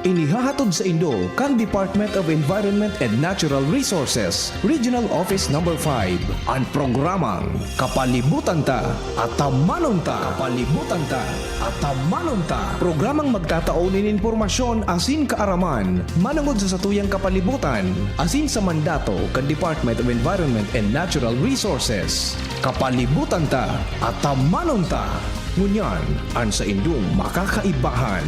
Inihahatod sa Indo kang Department of Environment and Natural Resources, Regional Office No. 5, ang programang Kapalibutan Ta at Tamanon Ta. Kapalibutan Ta at Tamanon Ta. Programang magtataon in impormasyon asin kaaraman, manungod sa satuyang kapalibutan, asin sa mandato kang Department of Environment and Natural Resources. Kapalibutan Ta at Tamanon Ta. Ngunyan, ang sa Indong makakaibahan.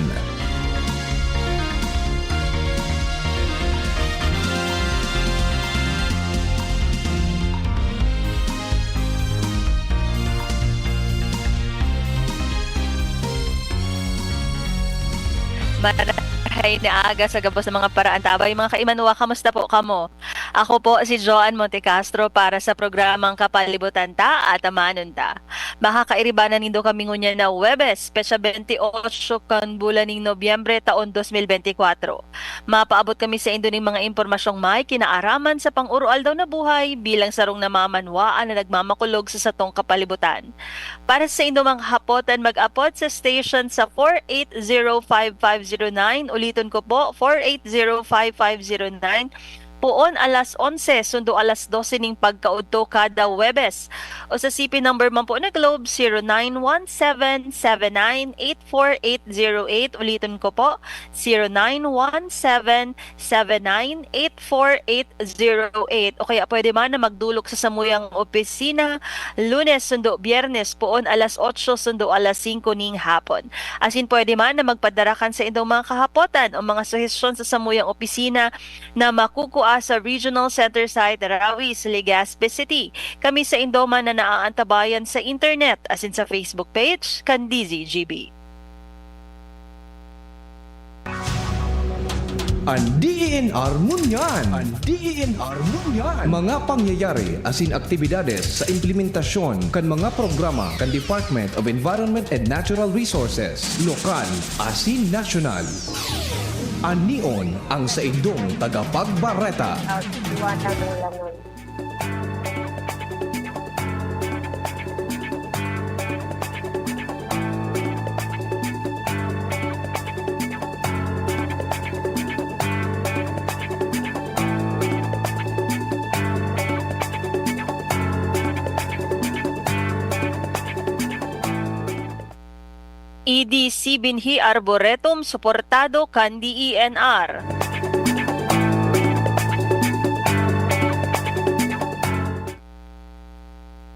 Marahay na aga sa gabos ng mga paraan tabay. Mga kaimanwa, kamusta po kamo? Ako po si Joan Montecastro para sa programang Kapalibutan Ta at Tamanon Ta. Makakairibanan nindo kami ngunya na Webes, Petsa 28 kan bulan ng Nobyembre taon 2024. Mapaabot kami sa indo ng mga impormasyong may kinaaraman sa pang-urual daw na buhay bilang sarong namamanwaan na nagmamakulog sa satong kapalibutan. Para sa indo mga hapotan mag-apot sa station sa 4805509, ulitin ko po, 4805509, puon alas 11, sundo alas 12 ning pagkaudto kada Webes. O sa CP number man po na Globe, 0917-79-84808. Ulitin ko po, 0917-79-84808. O kaya pwede man na magdulok sa samuyang opisina, Lunes, sundo Biyernes, puon alas 8, sundo alas 5 ning hapon. Asin pwede man na magpadarakan sa indong mga kahapotan o mga suhestyon sa samuyang opisina na makukuha sa Regional Center site Rawi, Legazpi City. Kami sa Indoma na naaantabayan sa internet asin sa Facebook page Candizi GB. Ang DENR Munyan. Ang DENR Munyan. Mga pangyayari asin aktibidades sa implementasyon kan mga programa kan Department of Environment and Natural Resources, lokal asin nasyonal. Anion ang sa indong tagapagbareta. Iwanan mo lang nun. EDC Binhi Arboretum suportado kan DENR.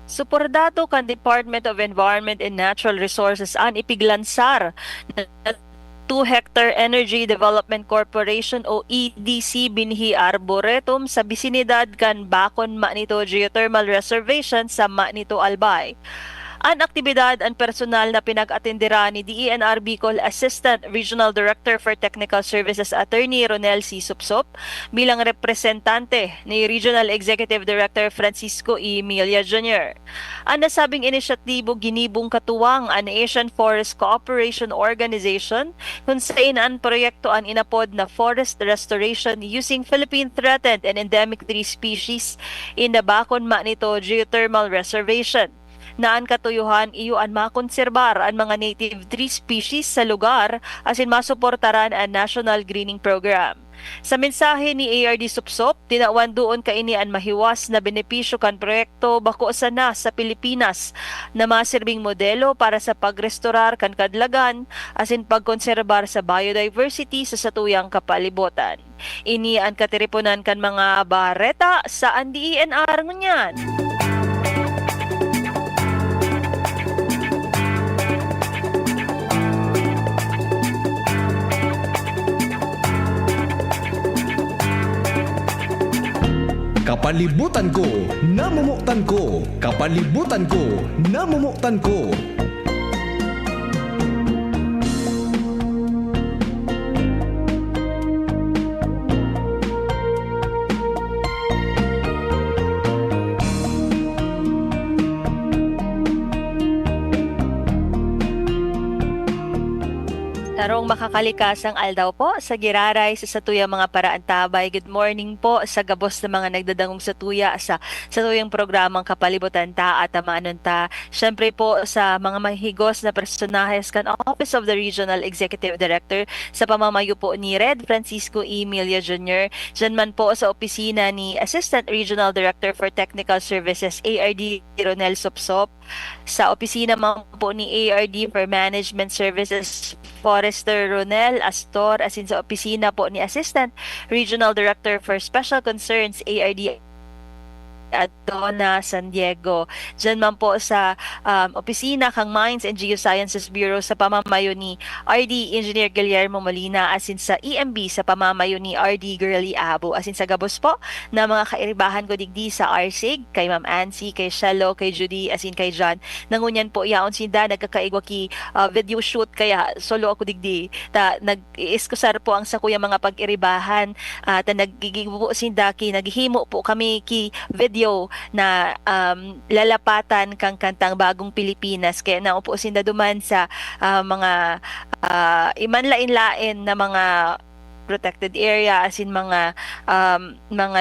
Suportado kan Department of Environment and Natural Resources an ipiglansar na 2-Hectare Energy Development Corporation o EDC Binhi Arboretum sa bisinidad kan Bacon Manito Geothermal Reservation sa Manito Albay. Ang aktibidad ang personal na pinag-atendera ni DENR Bicol Assistant Regional Director for Technical Services Attorney Ronel C. Supsop bilang representante ni Regional Executive Director Francisco E. Emilia Jr. Ang nasabing inisyatibo ginibong katuwang ang Asian Forest Cooperation Organization kung saan ang proyekto ang inapod na forest restoration using Philippine threatened and endemic tree species in the Bacon Manito Geothermal Reservation. Naan katuyuhan iyo ang makonserbar ang mga native tree species sa lugar asin masuportaran ang National Greening Program. Sa mensahe ni ARD Supsop, tinawan doon kaini ang mahiwas na benepisyo kan proyekto bako sana sa Pilipinas na masirbing modelo para sa pagrestorar kan kadlagan asin pagkonserbar sa biodiversity sa satuyang kapalibutan. Ini ang katiripunan kan mga bareta sa DENR ngunyan. Kapalibutan ko, namumuktan ko. Kapalibutan ko, namumuktan ko. Tarong makakalikasang aldaw po sa giraray sa satuya mga paraan tabay. Good morning po sa gabos ng mga nagdadangog sa tuya sa satuyang programang Kapalibutan ta at Amanon ta. Siyempre po sa mga mahigos na personahes kan Office of the Regional Executive Director sa pamamayo po ni Red Francisco Emilia Jr. Diyan man po sa opisina ni Assistant Regional Director for Technical Services ARD Ronel Sopsop, sa opisina man po ni ARD for Management Services Forester Ronel Astor, as in sa opisina po ni Assistant Regional Director for Special Concerns ARD Adona San Diego. Diyan man po sa opisina kang Mines and Geosciences Bureau sa pamamayo ni RD Engineer Guillermo Molina, as in sa EMB sa pamamayo ni RD Girly Abo, as in sa gabos po na mga kairibahan ko digdi sa RSIG, kay Ma'am Ansi, kay Shallow, kay Judy, as in kay John. Nangunyan po yaon sinda nagkakaigwa ki video shoot, kaya solo ako digdi ta nag-iiskusar po ang sa kuya mga pag-iribahan ta naggigibo sinda ki naghihimo po kami ki video na lalapatan kang kantang Bagong Pilipinas, kaya naupo sinda duman sa mga imanlain-lain na mga protected area, as in mga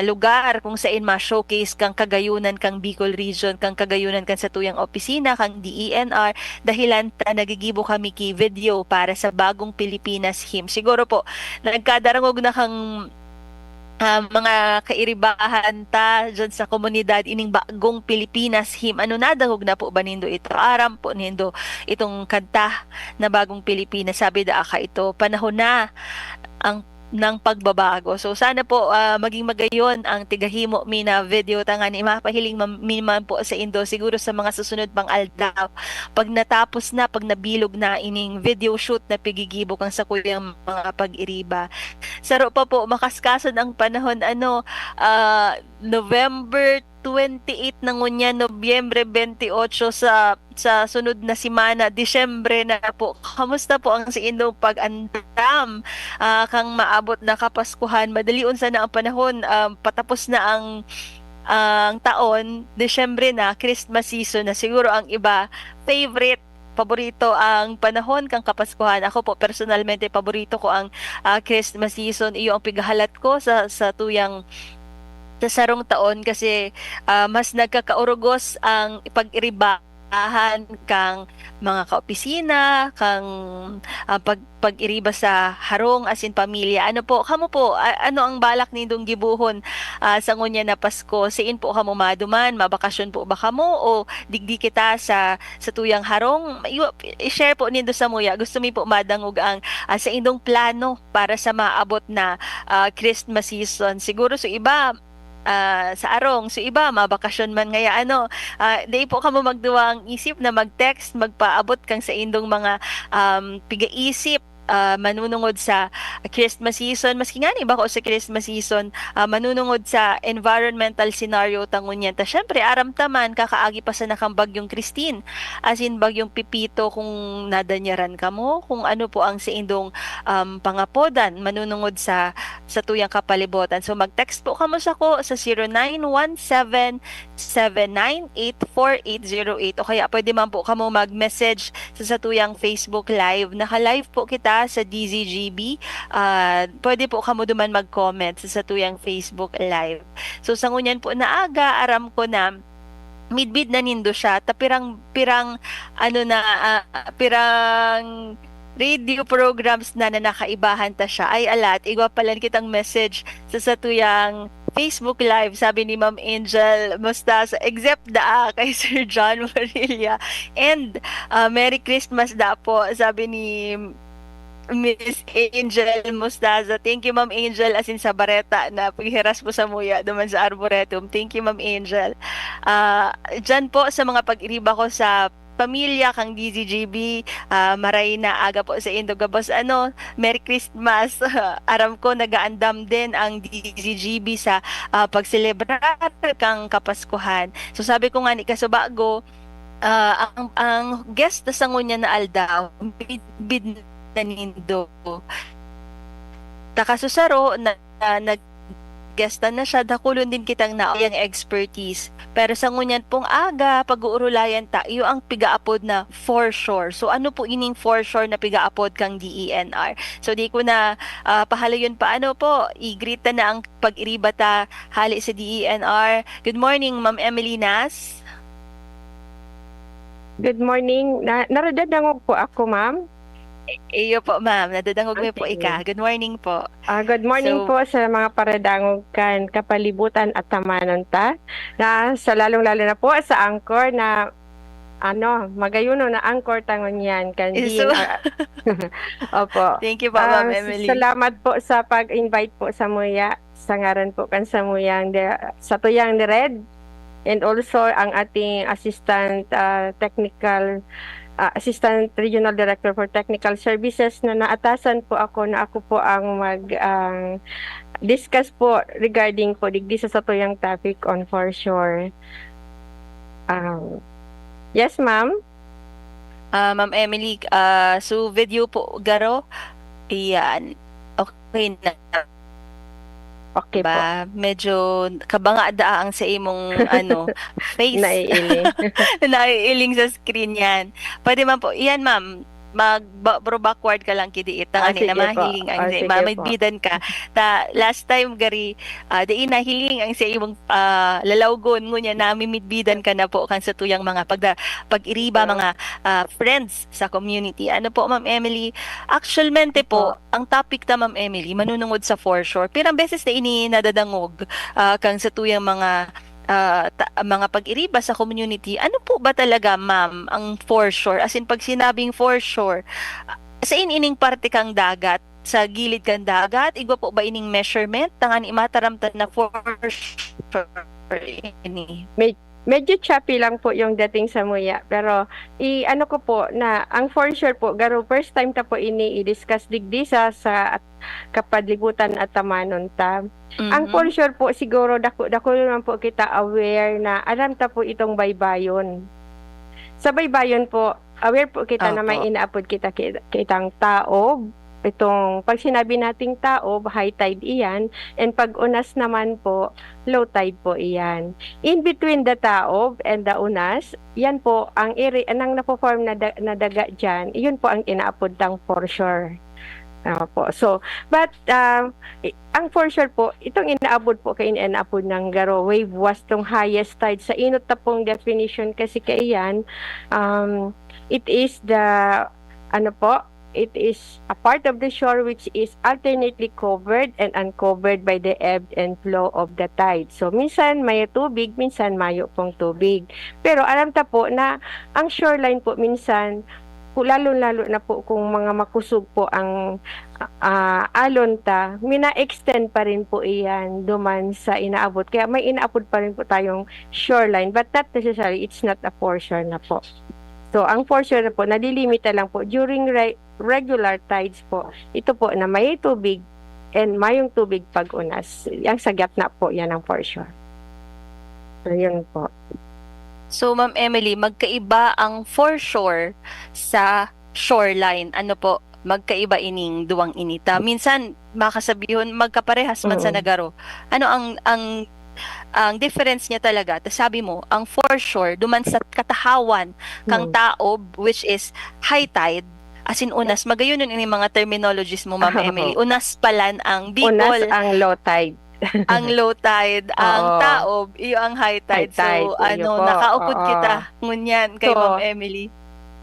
lugar kung saan ma-showcase kang kagayunan kang Bicol Region, kang kagayunan kang sa tuyang opisina kang DENR, dahilan ta nagigibo kami ki video para sa Bagong Pilipinas hymn. Siguro po nagkadarangog na kang mga kairibahan ta dyan sa komunidad ining Bagong Pilipinas hymn. Ano nadahog na po ba nindo ito? Aram po nindo itong kanta na Bagong Pilipinas. Sabi da aka ito, panahon na ang ng pagbabago. So sana po maging magayon ang tigahimo mi na video tangan ni mapahiling man po sa Indo, siguro sa mga susunod pang aldaw. Pag natapos na, pag nabilog na ining video shoot na pigigibo kang sa kuyang mga pag-iriba. Saro pa po makaskason ang panahon November 28 na ngunya, Nobyembre 28 sa sunod na simana, Disyembre na po. Kamusta po ang sa inyong pag-andam kang maabot na Kapaskuhan? Madali unsa na ang panahon, patapos na ang taon, Disyembre na, Christmas season na. Siguro ang iba favorite, paborito ang panahon kang Kapaskuhan. Ako po personalmente paborito ko ang Christmas season. Iyo ang pigahalat ko sa tuyang sa sarong taon, kasi mas nagkakaurugos ang pag-iribahan kang mga kaopisina, kang pag-iriba sa harong as in pamilya. Ano po, kamo po, ano ang balak nindong gibuhon sa ngunya na Pasko? Siin po kamo maduman, mabakasyon po ba kamo o digdi kita sa tuyang harong? I-share po nindo sa muya. Gusto mi po madangog ang sa indong plano para sa maabot na Christmas season. Siguro sa iba sa arong, so iba mabakasyon man ngaya di po kamo magduwang isip na mag-text, magpaabot kang sa indong mga pigaisip manunungod sa Christmas season. Maski nga ni ba ko sa Christmas season manunungod sa environmental scenario tangunyan ta, syempre aram taman kakaagi pa sa nakang bagyong Christine, as in bagyong Pipito, kung nadanyaran ka mo, kung ano po ang sa indong pangapodan manunungod sa tuyang kapalibutan. So mag-text po kamo sa ko sa 0917-798-4808, o kaya pwede man po kamo mag-message sa tuyang Facebook Live. Naka-live po kita sa DZGB. Pwede po kamo duman mag-comment sa tuyang Facebook Live. So sa ngunyan po na aga, aram ko na midbid na nindo siya, pirang radio programs na nakaibahan ta siya ay alat. Igwa pala kitang message sa tuyang Facebook Live. Sabi ni Ma'am Angel Mostaza, except kay Sir John Marilla, and Merry Christmas po, sabi ni Miss Angel Mostaza. Thank you, Ma'am Angel, as in sa bareta na paghiras po sa muya duman sa Arboretum. Thank you, Ma'am Angel. Dyan po sa mga pag-iriba ko sa pamilya kang DZGB, maray na aga po sa Indo Gabos. Merry Christmas. Aram ko nagaandam din ang DZGB sa pagselebrar kang Kapaskuhan. So sabi ko nga ni Kasubago, ang guest na sangunya na aldaw, bid na nindo. Takasusaro na gestan na siya, dakulon din kitang naayang expertise. Pero sa ngunyan pong aga, pag-uurulayan ta, iyo ang pigaapod na foreshore. So ano po ining foreshore na pigaapod kang DENR? So di ko na pahalayon pa ano po, i-greet na ang pag-iriba ta hali sa DENR. Good morning, Ma'am Emily Nas. Good morning. Naradadangog po ako, ma'am. Iyo po, ma'am. Nadadangog mo po Okay. ika. Good morning po. Good morning So- po sa mga paradangog kan kapalibutan at tamanon ta. Na sa lalong-lalo na po sa angkor na magayuno na angkor tangon yan kan So- DNR. Opo. Thank you po, Ma'am Emily. Salamat po sa pag-invite po sa Muya. Sa ngaran po kan sa Muyang sa Tuyang ni Red. And also ang ating Assistant Regional Director for Technical Services na naatasan po ako na ako po ang discuss po regarding po digdi sa Tuyang topic on foreshore. Yes, ma'am. Ma'am Emily, so video po garo. Iyan. Okay na Okay po. ba? Medyo kabanga daang sa imong face. Naiili. Naiiling sa screen yan. Pwede man po. Iyan, ma'am. Bro backward ka lang kidi itang Sige na po. mahiling ang Sige may po. bidan ka ta last time gari di nahiling ang sa imong lalawgon ngunya na mimidbidan ka na po kan sa tuyang mga pag-iriba mga friends sa community. Ano po, Ma'am Emily, actualmente po ang topic ta, Ma'am Emily, manunungod sa foreshore. Pirang beses na ini nadadangog kang sa tuyang mga mga pag-iriba sa community. Ano po ba talaga, ma'am, ang foreshore? As in, pag sinabing foreshore, sa ining parte kang dagat, sa gilid kang dagat, igwa po ba ining measurement? Tangan imataramtan na foreshore ini. Medyo choppy lang po yung dating sa Muya. Pero, ano ko po, na ang foreshore po, garo first time ta po ini i-discuss digdi sa kapadlibutan at tamanon ta. Ang foreshore po, siguro, dako naman po kita aware na alam ta po itong baybayon. Sa baybayon po, aware po kita na may Opo. inaapod kitang taob. Itong, pag sinabi nating taob, high tide iyan. And pag unas naman po, low tide po iyan. In between the taob and the unas, yan po ang area nang napo-form na daga dyan, yun po ang inaapod ng foreshore. Po. So, but ang foreshore po, itong inaabot po kay inaabot ng garo wave was tong highest tide sa inot na pong definition kasi kaiyan it is it is a part of the shore which is alternately covered and uncovered by the ebb and flow of the tide. So, minsan may tubig, minsan mayo pong tubig. Pero alam ta po na ang shoreline po minsan, lalo na po kung mga makusog po ang alon ta, mina-extend pa rin po iyan duman sa inaabot. Kaya may inaabot pa rin po tayong shoreline, but not necessarily, it's not a foreshore na po. So, ang foreshore na po, nalilimita lang po during regular tides po. Ito po na may tubig and mayong tubig pag unas. Ang sagat na po, yan ang foreshore. So, yun po. So, Ma'am Emily, magkaiba ang foreshore sa shoreline. Ano po, magkaiba ining duwang inita. Minsan, makasabihon, magkaparehas man sa nagaro. Ano ang difference niya talaga? Tas sabi mo, ang foreshore, duman sa katahawan kang taob, which is high tide, as in unas, magayunon ini mga terminologies mo, Ma'am Emily. Unas palan ang Unas Bicol, ang low tide. ang low tide, ang Oo. taob, iyo ang high tide. High tide, So, iyo po. nakaupod Oo. kita ngunyan kay So, Ma'am Emily.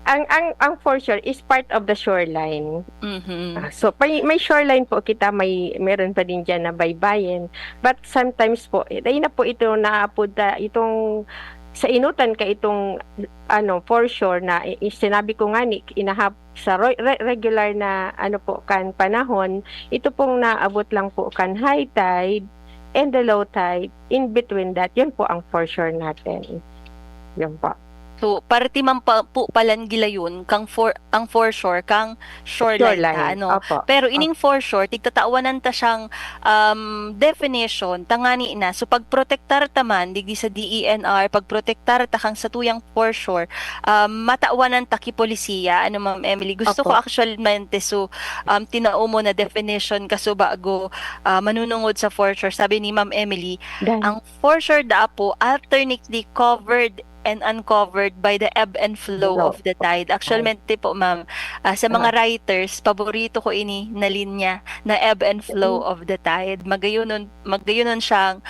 Ang foreshore is part of the shoreline. Mhm. So, may shoreline po kita, meron pa din dyan na baybayin. But sometimes po, dahil na po ito naapunta, itong sa inutan ka itong foreshore na sinabi ko nga inahap sa regular na kan panahon, ito pong naabot lang po kan high tide and the low tide. In between that, yun po ang foreshore natin. Yun po. So, parati man po palan gila yun, ang foreshore, kang shoreline ta, Shoreline. ano. Opo. Pero ining foreshore, tigtataawanan ta siyang definition, tangani na. So, pagprotektar ta man, digdi sa DENR, pagprotektar ta kang sa tuyang foreshore, mataawanan ta ki polisiya, ano Ma'am Emily. Gusto ko Opo. actualmente, so, tinao mo na definition kaso bago manunungod sa foreshore. Sabi ni Ma'am Emily, Dan. ang foreshore da po alternately covered and uncovered by the ebb and flow Flow. of the tide. Actually, po ma'am, sa mga writers, paborito ko ini na linya na ebb and flow of the tide. Magayunon siyang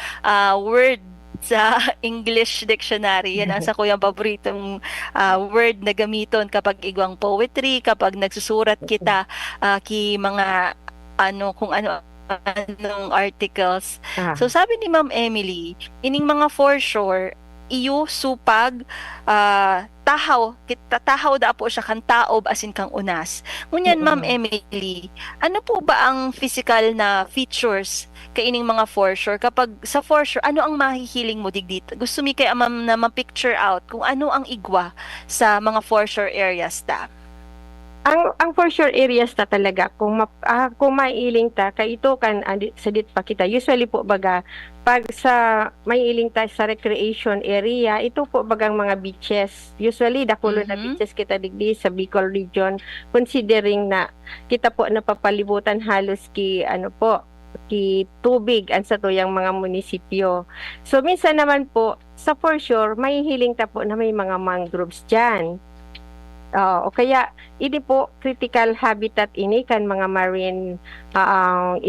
word sa English dictionary. Yan ang sa kuyang paboritong word na gamiton kapag igwang poetry, kapag nagsusurat kita ki mga kung anong articles. Ah. So sabi ni Ma'am Emily, ining mga foreshore iyo supag tahaw da po siya kan taob asin kang unas. Ngunyan Ma'am Emily, ano po ba ang physical na features kaining mga foreshore? Kapag sa foreshore, ano ang mahihiling mo digdit? Gusto mi kay Ma'am na ma-picture out kung ano ang igwa sa mga foreshore areas ta. Ang for sure areas ta talaga kung maiiling ta kay ito kan sa dit pa kita usually po baga pag sa maiiling ta sa recreation area ito po bagang mga beaches usually dakulo na beaches kita digdi sa Bicol region considering na kita po napapalibutan halos ki tubig ang sa tuyang mga munisipyo. So minsan naman po sa for sure mahihiling ta po na may mga mangroves diyan. O kaya ini po critical habitat ini kan mga marine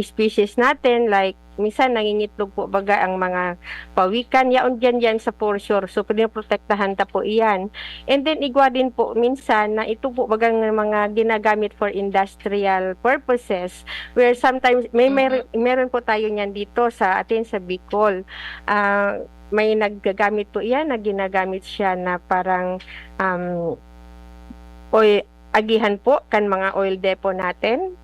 species natin like minsan nangingitlog po baga ang mga pawikan yaon yan sa foreshore so pinoprotektahan ta po iyan and then igwa din po minsan na ito po bagang mga ginagamit for industrial purposes where sometimes meron po tayo niyan dito sa atin sa Bicol may naggagamit po iyan na ginagamit siya na parang oil agihan po kan mga oil depot natin.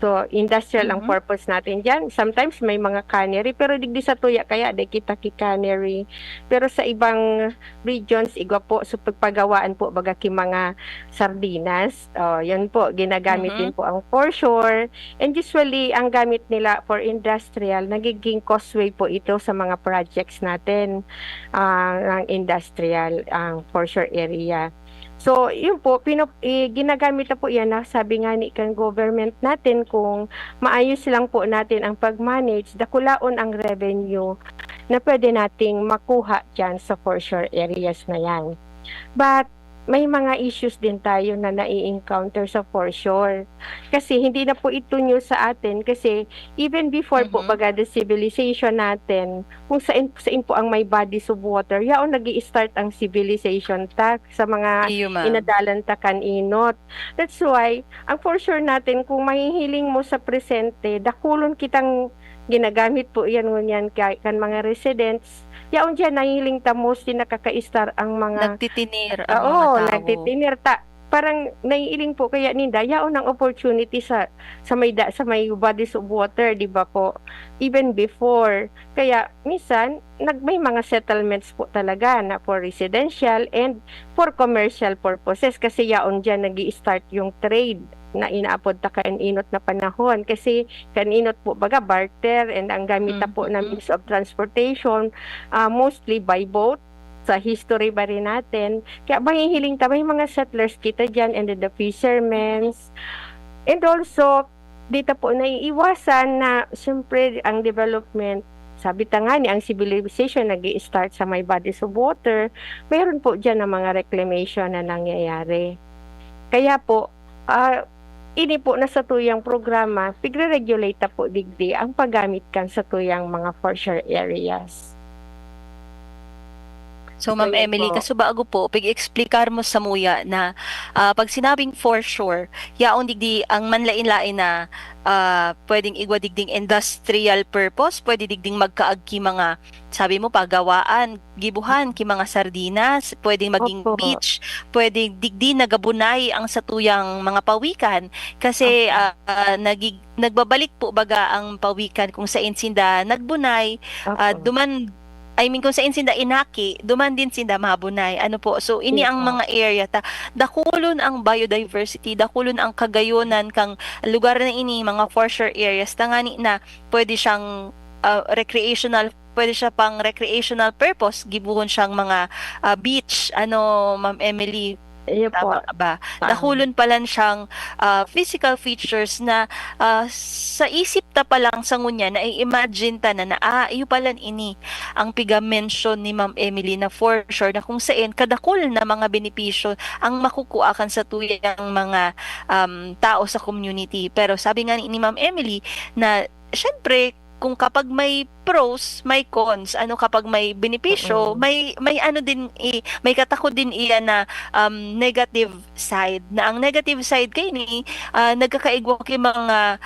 So industrial ang purpose natin diyan. Sometimes may mga cannery pero digdi sa tuya kaya de kita ki cannery. Pero sa ibang regions igwa po so pagpagawaan po baga ki mga sardinas. Yun po ginagamit din po ang foreshore and usually ang gamit nila for industrial nagiging causeway po ito sa mga projects natin ng industrial ang foreshore area. So, yun po, ginagamit na po yan na sabi nga ni kan government natin kung maayos lang po natin ang pag-manage, dakulaon ang revenue na pwede nating makuha dyan sa foreshore areas na yan. But, may mga issues din tayo na nai-encounter sa foreshore. Kasi hindi na po ito new sa atin kasi even before po baga the civilization natin, kung saan po ang may bodies of water, yaon nag-i-start ang civilization sa mga inadalan ta kaninot. That's why, ang foreshore natin, kung mahihiling mo sa presente, dakulon kitang ginagamit po yan ngunyan kan mga residents, yaon dyan nahihiling ta mostly nakaka-star ang mga nagtitinir ang mga tao. Nagtitinir ta. Parang naiiling po kaya ninda yaon ang opportunity sa may bodies of water, di ba po? Even before. Kaya minsan may mga settlements po talaga na for residential and for commercial purposes kasi yaon dyan nag-i-start yung trade na inaapod ta kaninot na panahon kasi kaninot po baga barter and ang gamit ta po na means of transportation mostly by boat sa history ba rin natin kaya mahihiling ta may mga settlers kita dyan and then the fishermen and also dito po naiiwasan na siyempre ang development sabi ta nga ni ang civilization nag-i-start sa may bodies of water mayroon po dyan na mga reclamation na nangyayari kaya po ini po na sa tuyang programa, pigre-regulate po digdi ang paggamit kan sa tuyang mga foreshore areas. So, Ma'am Emily, kasubago po, pig-explikar mo sa muya na pag sinabing foreshore, yaon digdi ang manlain-lain na pwedeng igwa digding industrial purpose, pwede digding magkaagki mga, sabi mo, pagawaan, gibuhan, ki mga sardinas, pwedeng maging beach, pwedeng digdi nagabunay ang satuyang mga pawikan, kasi nagbabalik po baga ang pawikan kung sa insinda nagbunay, duman I mean, kung saan sinda inaki, duman din sinda mabunay. Ano po? So, ini ang Opo. mga area ta. Dakulon ang biodiversity, dakulon ang kagayonan kang lugar na ini, mga foreshore areas. Tangani na pwede siyang recreational, pwede siya pang recreational purpose. Gibuhon siyang mga beach. Ano, Ma'am Emily? Iyo po. Tama ba? Tama. Dakulon pala siyang physical features na sa isip ta pa lang sa ngunya na i-imagine ta na iyo pala ini ang piga-mention ni Ma'am Emily na for sure na kung saan kadakol na mga benepisyo ang makukuha kan sa tuyang mga tao sa community. Pero sabi nga ni Ma'am Emily na syempre kung kapag may pros, may cons, ano kapag may benepisyo, may ano din may katakot din iya na negative side. Na ang negative side kay ni nagkakaigwa kay mga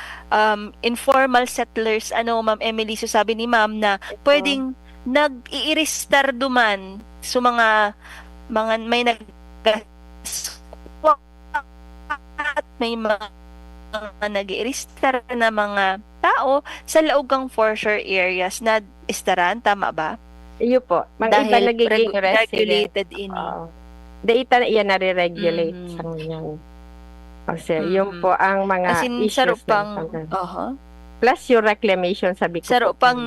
informal settlers, ano Ma'am Emily, so sabi ni Ma'am na pwedeng nag-i-restar duman so mga may may mga nag-i-restar na mga tao sa laogang foreshore areas na istaran, tama ba? Iyo po. Mga iba Dahil nagiging resident. regulated ini. Data na iyan nare-regulate Mhm. sa ngayon. Kasi yun Mhm. po ang mga As in, issues saro na pang, ito. Plus yung reclamation, sabi ko saro po. pang,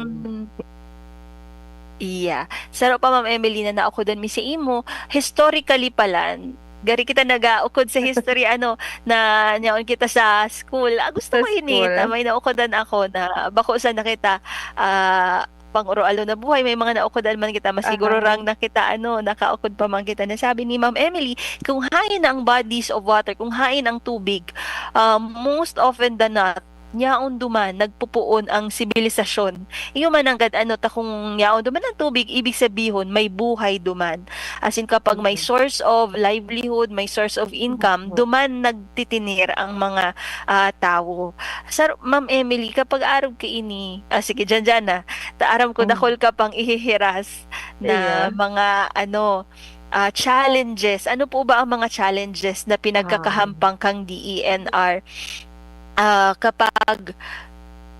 iya. Saro pa Ma'am Emily na ako doon misi imo, historically pala, gari kita nagaukod sa history ano na nyaon kita sa school. Gusto Sa ko ini, school. may naukodan ako na bako sa nakita pang-uro-alo na buhay, may mga naukodan man kita, masiguro Aha. rang nakita nakaukod pa man kita na sabi ni Ma'am Emily, kung hain ang bodies of water, kung hain ang tubig, most often than not, yaon duman nagpupuon ang sibilisasyon. Iyo man ang ta kung yaon duman ang tubig, ibig sabihin may buhay duman. As in kapag may source of livelihood, may source of income, duman nagtitinir ang mga tao. Sir, Ma'am Emily, kapag arog ka ini, sige dyan na, taaram ko dakol ka pang ihihiras na Yeah. mga challenges. Ano po ba ang mga challenges na pinagkakahampang kang DENR kapag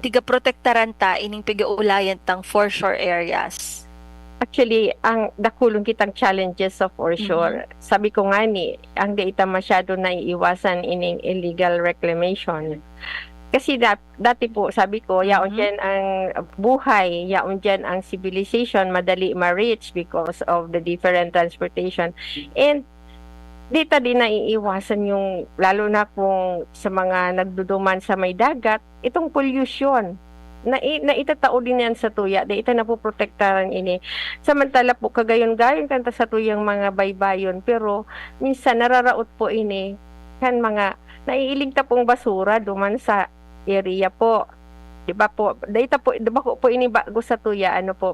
tiga-protektaran ta ining pigaulayan tang foreshore areas? Actually, ang dakulong kitang challenges of foreshore. Sabi ko nga ni, ang data masyado na iiwasan ining illegal reclamation. Kasi dati po, sabi ko, yaon dyan ang buhay, yaon dyan ang civilization, madali ma-reach because of the different transportation. And dito din naiiwasan yung, lalo na kung sa mga nagduduman sa may dagat, itong pollution. Na itatao din yan sa tuya, di ito napoprotektaran ini. Samantala po, kagayon-gayon kanta sa tuyang mga baybayon, pero minsan nararaot po ini, kan mga naiiligta pong basura duman sa area po. Diba po, data po, diba po ini bago sa tuya, ano po,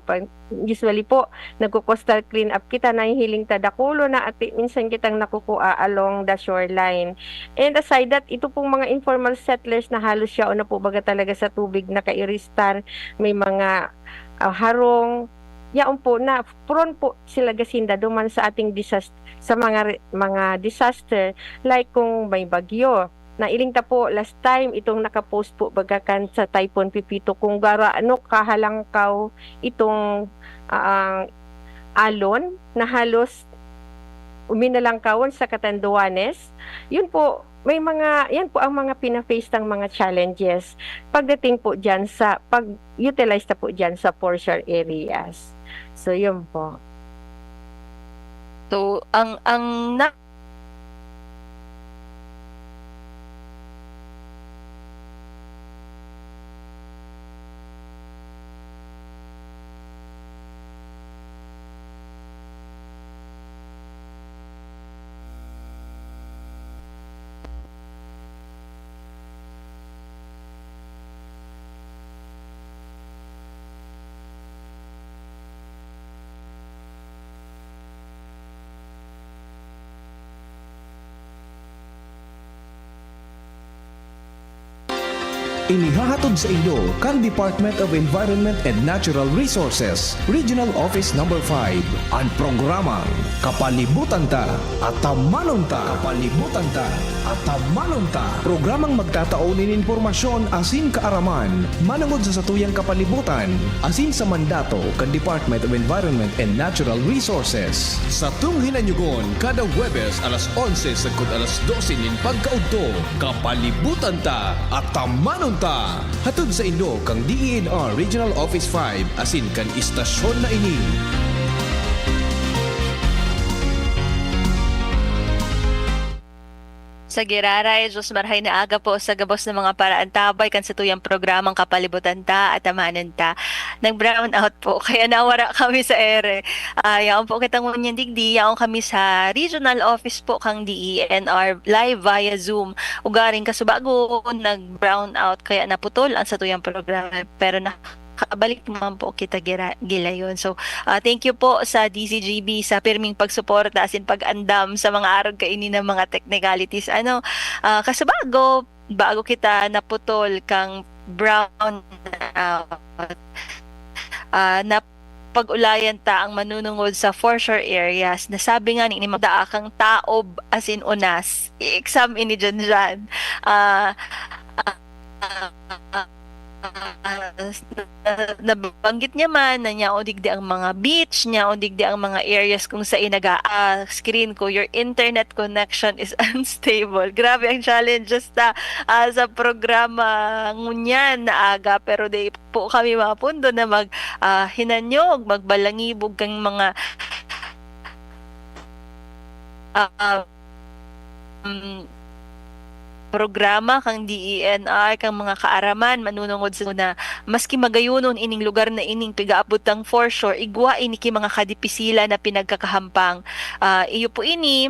usually po, nagko-coastal clean up kita, nahihiling tadakulo na at minsan kitang nakukuha along the shoreline. And aside that, ito pong mga informal settlers na halos siya o na po baga talaga sa tubig na kairistar, may mga harong, yaon po na prone po sila gasinda duman sa ating sa mga disaster like kung may bagyo. Nailing ta po last time itong nakapost po bagakan sa Typhoon Pipito kung gara kahalangkaw itong alon na halos uminalangkawon sa Catanduanes. Yun po, yan po ang mga pina-face ng mga challenges pagdating po dyan sa pag-utilize na po dyan sa foreshore areas. So yun po. So ang Inihahatod sa inyo kang Department of Environment and Natural Resources, Regional Office Number 5, ang programang Kapalibutan Ta at Tamanon Ta. Kapalibutan Ta at Tamanon Ta. Programang magtataon in informasyon asin kaaraman, manungod sa satuyang kapalibutan, asin sa mandato kan Department of Environment and Natural Resources. Sa tung hinanyugon, kada Huwebes alas 11 sagkod alas 12 nin pagkaudto, Kapalibutan Ta at Tamanon Ta. Hatod sa inyo kang DENR Regional Office 5 asin kan istasyon na ini. Sa Giraray, Diyos marhay na aga po sa gabos ng mga paraan tabay kan sa tuyang programang Kapalibutan Ta at Tamanon Ta. Nag-brown out po, kaya nawara kami sa ere. Yaon po kitang ngunyan digdi, yaon kami sa regional office po kang DENR live via Zoom. Ugaring kasubago, nag-brown out, kaya naputol ang sa tuyang programa. Pero nakabalik naman po kita gilayon. So, thank you po sa DCGB sa pirming pagsuporta asin pag-andam sa mga arog kaini ng mga technicalities. Kasabago, bago kita naputol kang brown out, na pag-ulayan ta ang manunungod sa foreshore areas. Nasabi nga ni magdaa kang taob asin unas. I-exam ini dyan. Nabanggit niya man na niya o digdi ang mga beach, niya o digdi ang mga areas kung sa screen ko, your internet connection is unstable. Grabe ang challenges sa programa ngunyan na aga, pero di po kami mapundo na hinanyog, magbalangibog kang mga programa kang DENR kang mga kaaraman manunungod sa na maski magayunon ining lugar na ining pigaabot ang foreshore igwa ini ki mga kadipisila na pinagkakahampang. Iyo po ini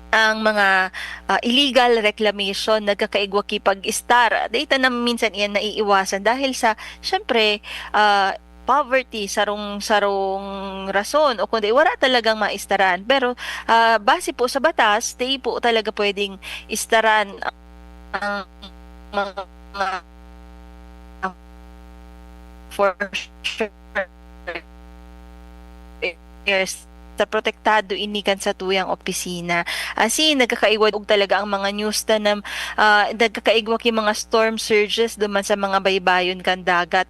ang mga illegal reclamation nagkakaigwa ki pag-star. Data na minsan iyan naiiwasan dahil sa syempre poverty sarong rason o kundi wala talagang maistaran, pero base po sa batas di po talaga pwedeng istaran ang mga for sure sa protektado inikan sa tuyang opisina. Asin nagkakaiwad og talaga ang mga news na nagkakaigwa ki mga storm surges duman sa mga baybayon kan dagat.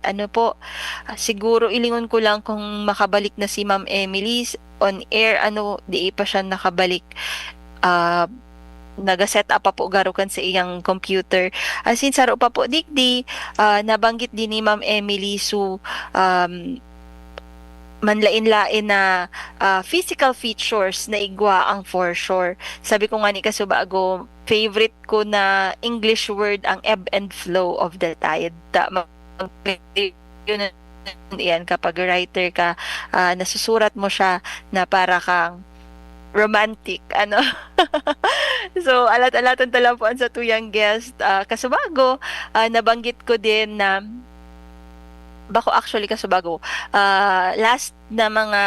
Siguro ilingon ko lang kung makabalik na si Ma'am Emily on air, di pa siya nakabalik. Nag-set up pa po garukan sa iyang computer. Asin saro pa po digdi, nabanggit din ni Ma'am Emily manlain-lain na physical features na igwa ang foreshore. Sabi ko nga ni kasubago, favorite ko na English word ang ebb and flow of the tide. Yun yan kapag writer ka, nasusurat mo siya na para kang romantic, So, alat-alatan talampuan sa tuyang guest. Kasubago, nabanggit ko din na last na mga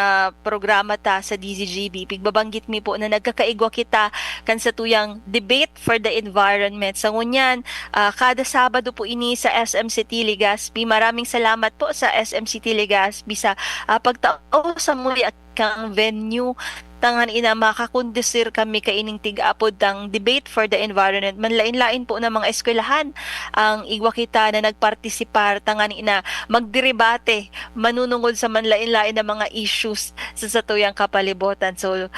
programa ta sa DZGB, pigbabanggit mi po na nagkakaigwa kita kan sa tuyang debate for the environment. Sa ngunyan, kada Sabado po ini sa SMCT Legazpi. Maraming salamat po sa SMCT Legazpi sa pagtao sa muli kang venue tangan ina makakundisir kami kaining tig-apod ang debate for the environment. Manlain-lain po ng mga eskwelahan ang igwa kita na nagpartisipar tangan ina magdebate manunungod sa manlain-lain na mga issues sa satuyang kapalibutan. So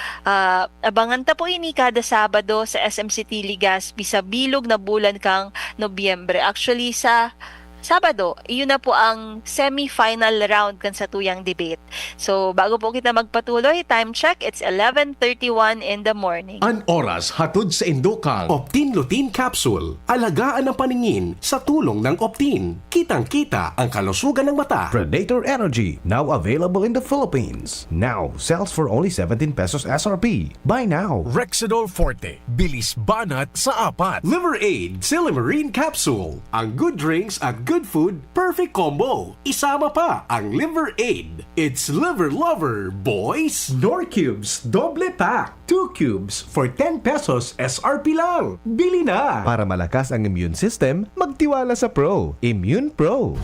abangan ta po ini kada Sabado sa SMCT Legazpi sa bilog na bulan kang Nobyembre. Actually sa Sabado, iyon na po ang semi-final round kan sa tuyang debate. So, bago po kita magpatuloy, time check, it's 11:31 in the morning. An oras hatod sa Indokang Optin Lutein Capsule. Alagaan ang paningin sa tulong ng Optin. Kitang-kita ang kalusugan ng mata. Predator Energy, now available in the Philippines. Now sells for only 17 pesos SRP. Buy now. Rexidol Forte, bilis banat sa apat. Liver Aid Silimarine Capsule. Ang good drinks at good food, perfect combo. Isama pa ang Liver Aid. It's liver lover, boys! Nor Cubes Doble Pack. 2 cubes for 10 pesos SRP lang. Bili na! Para malakas ang immune system, magtiwala sa Pro. Immune Pro.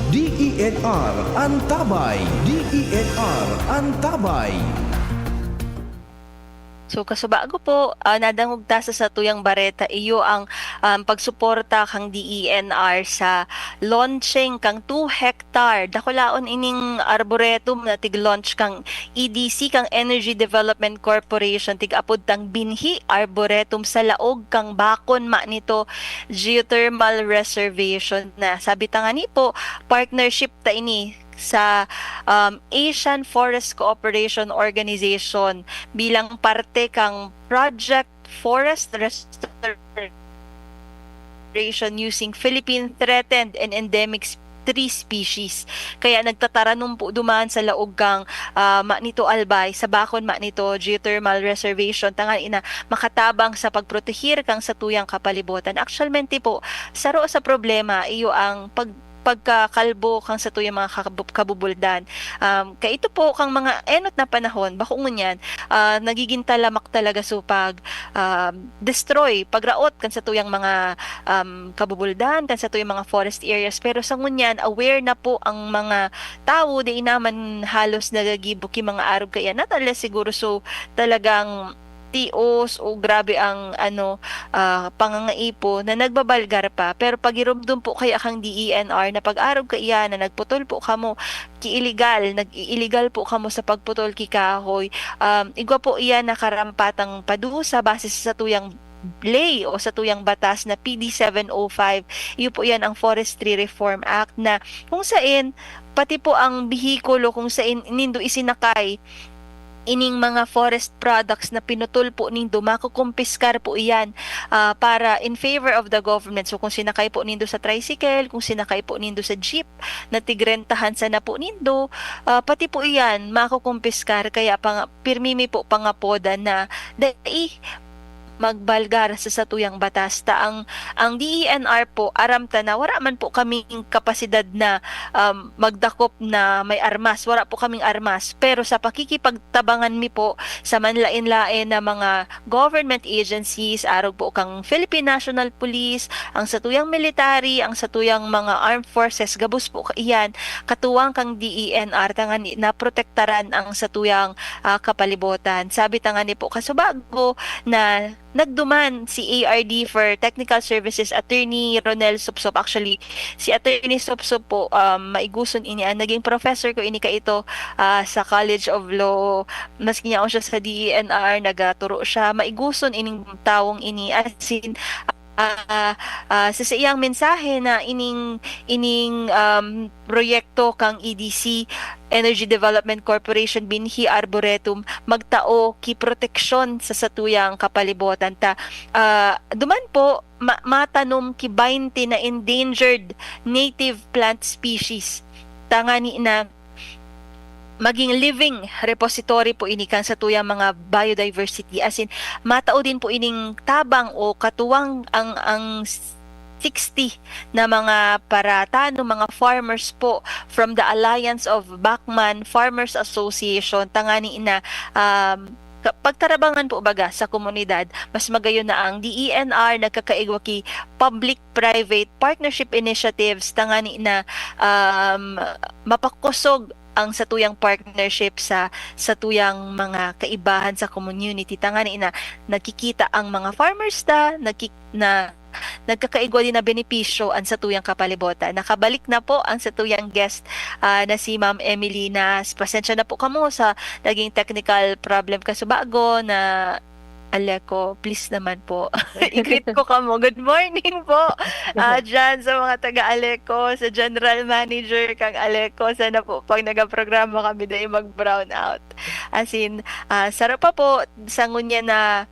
DENR Antabay. DENR Antabay. So kasubago po, nadangog ta sa satuyang bareta iyo ang pagsuporta kang DENR sa launching kang 2 hectare dakulaon ining arboretum na tig-launch kang EDC kang Energy Development Corporation tig-apod tang binhi arboretum sa laog kang bakon ma nito geothermal reservation na sabi ta nga ni po partnership ta ini sa Asian Forest Cooperation Organization bilang parte kang Project Forest Restoration using Philippine Threatened and Endemic Tree Species. Kaya nagtataranong po duman sa laog kang Manito Albay, sa bakon Manito Geothermal Reservation, tangan ina makatabang sa pagprotehir kang sa tuyang kapalibutan. Actualmente po, saro sa problema, iyo ang pagkakalbo kang sa tuyang mga kabubuldan. Kaya ito po kang mga enot na panahon, bako ngunyan, nagiging talamak talaga so destroy, pagraot kan sa tuyang mga kabubuldan, kan sa tuyang mga forest areas. Pero sa ngunyan, aware na po ang mga tao, di naman halos nagagibuki mga arog kaya natala siguro so talagang tios o grabe ang pangangaipo na nagbabalgar pa pero pagirumdum po kaya kang DENR na pag-arog kaya na nagputol po kamo nag-illegal po kamo sa pagputol kikahoy igwa po iyan nakarampatang padusa base sa tuyang lay o sa tuyang batas na PD 705 iyo po yan ang Forestry Reform Act na kung saan pati po ang bihikulo kung saan nindo isinakay ining mga forest products na pinutol po nindo, makukumpiskar po iyan para in favor of the government. So kung sinakay po nindo sa tricycle, kung sinakay po nindo sa jeep, na tigrentahan sa na po nindo, pati po iyan makukumpiskar. Kaya pirmimi po pangapoda na dai magbalgar sa satuyang batas ta ang DENR po aramta na wala man po kaming kapasidad na magdakop na may armas, wala po kaming armas, pero sa pakikipagtabangan mi po sa manlain-lain na mga government agencies, arog po kang Philippine National Police, ang satuyang military, ang satuyang mga armed forces, gabos po iyan katuwang kang DENR tangan na protektaran ang satuyang kapalibutan. Sabi tangan ni po kasubago na nagduman si ARD for Technical Services Attorney Ronel Supsop. Actually, si Attorney Supsop po maiguson ini naging professor ko ini kaito sa College of Law. Maski niya siya sa DENR, nagaturo siya. Maiguson ining tawong ini as in sa iyang mensahe na ining proyekto kang EDC Energy Development Corporation binhi arboretum magtao ki proteksyon sa satuyang kapalibutan ta duman po matanom ki 20 na endangered native plant species tangani na maging living repository po ini kan sa tuyang mga biodiversity as in matao din po ining tabang o katuwang ang 60 na mga paratano, mga farmers po from the Alliance of Bachman Farmers Association tangani na pagtarabangan po baga sa komunidad, mas magayon na ang DENR nagkakaigwa ki public-private partnership initiatives tangani na mapakusog ang satuyang partnership sa satuyang mga kaibahan sa community tangani na nakikita ang mga farmers na nagkakaigwa din na benepisyo ang satuyang kapalibutan. Nakabalik na po ang satuyang guest na si Ma'am Emily na pasensya na po kamo sa naging technical problem kasubago na Aleco, please naman po. I-greet ko kamo. Good morning po. Dyan sa mga taga-Aleco, sa General Manager kang Aleco. Sana po pag nagaprograma kami dahil mag-brown out. As in, sarap pa po sa ngunya na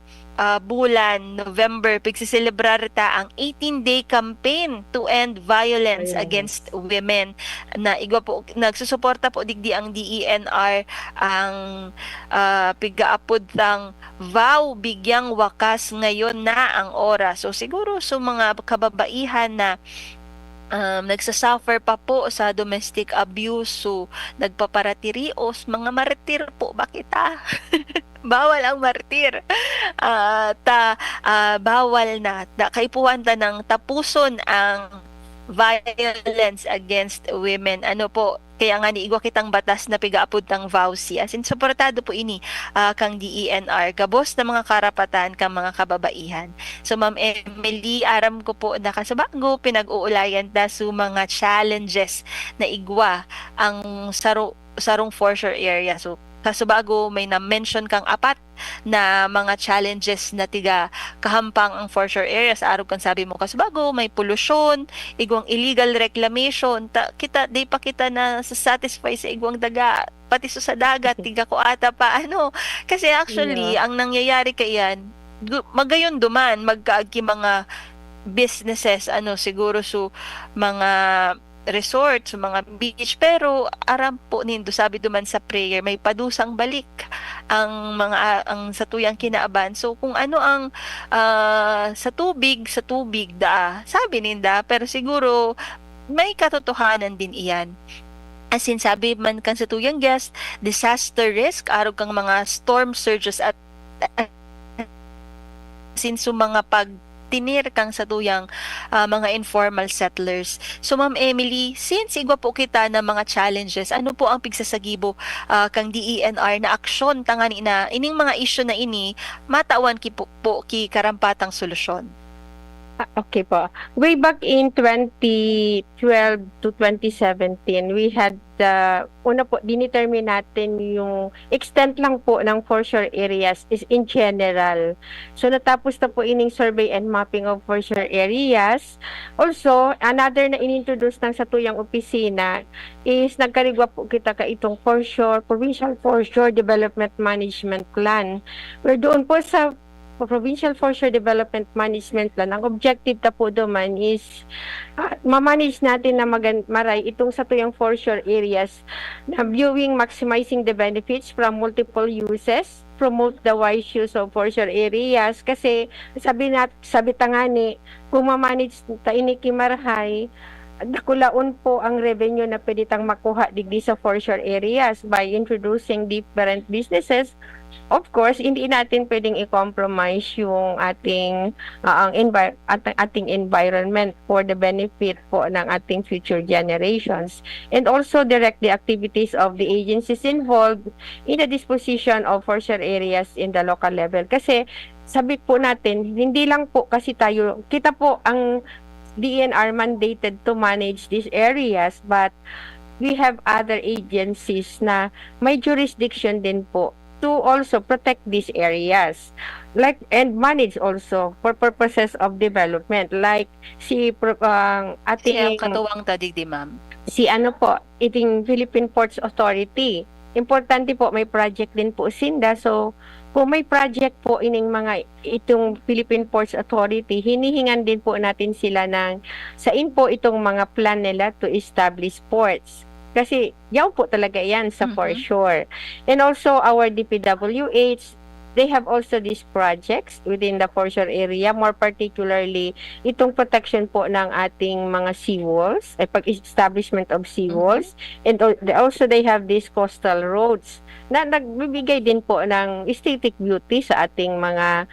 bulan, November, pagsiselebrar ta ang 18-day campaign to end violence against women na igwa po, nagsusuporta po digdi ang DENR ang pigaapod ng vow bigyang wakas ngayon na ang oras. So siguro so mga kababaihan na nagsasuffer pa po sa domestic abuse, so nagpaparatirios, mga martir po ba kita? Bawal ang martir. Bawal na, kaipuhan ta ng tapuson ang violence against women. Ano po, kaya nga niigwa kitang batas na pigaapod ng VAUSI. As in, suportado po ini kang DENR, kabos na mga karapatan kang mga kababaihan. So, Ma'am Emily, aram ko po na kasabago, pinag-uulayan ta sa mga challenges na igwa ang sarong foreshore area. So, kasubago may na-mention kang apat na mga challenges na tiga kahampang ang foreshore areas. Araw kang sabi mo kasubago, may pollution, igwang illegal reclamation, di pa kita na satisfy sa igwang daga, pati sa dagat, tiga ko ata pa, kasi actually, ang nangyayari kayan, magayon duman, magkaagi mga businesses, siguro mga resort, sa mga beach, pero aram po nindo sabi duman sa prayer may padusang balik ang sa tuyang kinaaban. So kung ano ang sa tubig da sabi ninda, pero siguro may katotohanan din iyan. As in, sabi man kan sa tuyang guest, disaster risk, araw kang mga storm surges at since mga tinir kang sa tuyang mga informal settlers. So Ma'am Emily, since igwa po kita ng mga challenges, ano po ang pigsasagibo kang DENR na aksyon tangani na ining mga issue na ini matawan ki karampatang solusyon? Okay po. Way back in 2012 to 2017, we had una po, dinetermine natin yung extent lang po ng foreshore areas is in general. So, natapos na po ining survey and mapping of foreshore areas. Also, another na inintroduce ng satuyang opisina is nagkarigwa po kita ka itong Provincial Foreshore Development Management Plan. Where doon po sa Provincial Foreshore Development Management Plan, ang objective ta po doon is ma-manage natin na maray itong sa tuyang foreshore areas na viewing, maximizing the benefits from multiple uses, promote the wise use of foreshore areas, kasi sabi tangani kung ma-manage ta ini kimarhay, dakulaon po ang revenue na pwede tang makuha digdi sa foreshore areas by introducing different businesses. Of course, hindi natin pwedeng i-compromise yung ating environment for the benefit po ng ating future generations, and also direct the activities of the agencies involved in the disposition of foreshore areas in the local level. Kasi sabi po natin, hindi lang po kasi kita po ang DENR mandated to manage these areas, but we have other agencies na may jurisdiction din po to also protect these areas, and manage also for purposes of development, like Ang katuwang tadigdi, ma'am. Iting Philippine Ports Authority. Importante po, may project din po sinda. So kung may project po itong Philippine Ports Authority, hinihingan din po natin sila sa info itong mga plan nila to establish ports. Kasi yaw po talaga yan sa foreshore. And also our DPWH, they have also these projects within the foreshore area, more particularly itong protection po ng ating mga seawalls, pag-establishment of seawalls, and also they have these coastal roads na nagbibigay din po ng aesthetic beauty sa ating mga